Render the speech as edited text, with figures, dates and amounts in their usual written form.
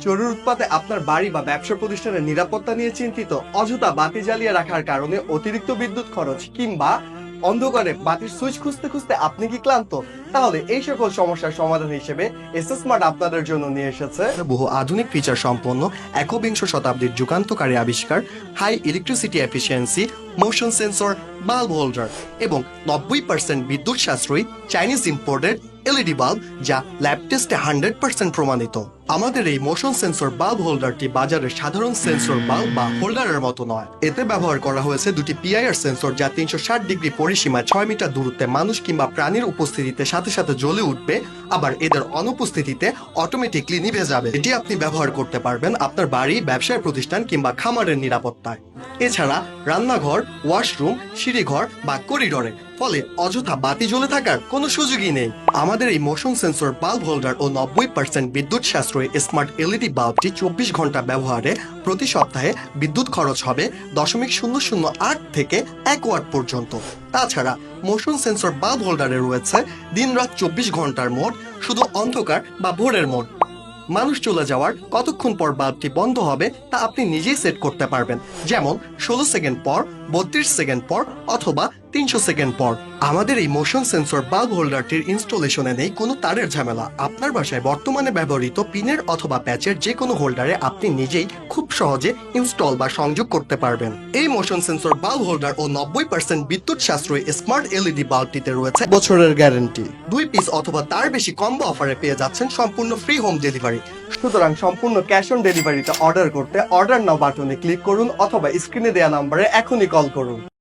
চোরের উৎপাতে আপনার বাড়ি বা ব্যবসা প্রতিষ্ঠানের নিরাপত্তা নিয়ে চিন্তিত? অযথা বাতি জ্বালিয়ে রাখার কারণে অতিরিক্ত বিদ্যুৎ খরচ কিংবা অন্ধকারে বাতির সুইচ খুঁজতে খুঁজতে আপনি কি ক্লান্ত? তাহলে এই সকল সমস্যার সমাধান হিসেবে এসএস স্মার্ট আপনাদের জন্য নিয়ে এসেছে বহু আধুনিক ফিচার সম্পন্ন একবিংশ শতাব্দীর যুগান্তকারী আবিষ্কার high electricity efficiency motion sensor bulb holder এবং 90% বিদ্যুৎ সাশ্রয়ী চাইনিজ ইম্পোর্টেড এলইডি বাল্ব, যা ল্যাব টেস্টে 100% প্রমাণিত। আমাদের এই মোশন সেন্সর বাল্ব হোল্ডারটি বাজারের সাধারণ সেন্সর বাল্ব বা হোল্ডারের মতো নয়। এতে ব্যবহার করা হয়েছে দুটি পিআইআর সেন্সর, যা 360 ডিগ্রি পরিসীমায় 6 মিটার দূরত্বে মানুষ কিংবা প্রাণীর উপস্থিতিতে সাথে সাথে জ্বলে উঠবে, আবার এদের অনুপস্থিতিতে অটোমেটিকলি নিভে যাবে। এটি আপনি ব্যবহার করতে পারবেন আপনার বাড়ি, ব্যবসায় প্রতিষ্ঠান কিংবা খামারের নিরাপত্তায়। এছাড়া রান্নাঘর, ওয়াশরুম, সিঁড়িঘর বা করিডোরে, ফলে অযথা বাতি জ্বলে থাকার কোনো সুযোগই নেই। আমাদের এই মোশন সেন্সর বাল্ব হোল্ডার ও 90% বিদ্যুৎ সাশ্রয়ী স্মার্ট এলইডি বাল্বটি 24 ঘন্টা ব্যবহারে প্রতি সপ্তাহে বিদ্যুৎ খরচ হবে 0.008 থেকে 1 ওয়াট পর্যন্ত। তাছাড়া মোশন সেন্সর বাল্ব হোল্ডারে রয়েছে দিনরাত 24 ঘন্টার মোড, শুধু অন্ধকার বা ভোরের মোড। মানুষ চলে যাওয়ার কতক্ষণ পর বাল্বটি বন্ধ হবে তা আপনি নিজেই সেট করতে পারবেন, যেমন 16 সেকেন্ড পর, 32 সেকেন্ড পর অথবা 300 সেকেন্ড পর। আমাদের এই মোশন সেন্সর বাল্ব হোল্ডারটির ইনস্টলেশনে নেই কোনো তারের ঝামেলা। আপনার বাসায় বর্তমানে ব্যবহৃত পিনের অথবা প্যাচের যে কোনো হোল্ডারে আপনি নিজেই খুব সহজে ইনস্টল বা সংযোগ করতে পারবেন। এই মোশন সেন্সর বাল্ব হোল্ডার ও 90% বিদ্যুৎ সাশ্রয়ী স্মার্ট এলইডি বাল্বটিতে রয়েছে বছরের গ্যারান্টি। 2 পিস অথবা তার বেশি কম্বো অফারে পেয়ে যাচ্ছেন সম্পূর্ণ ফ্রি হোম ডেলিভারি। সুতরাং সম্পূর্ণ ক্যাশ অন ডেলিভারিতে অর্ডার করতে অর্ডার নাও বাটনে ক্লিক করুন অথবা স্ক্রিনে দেওয়া নম্বরে এখনই কল করুন।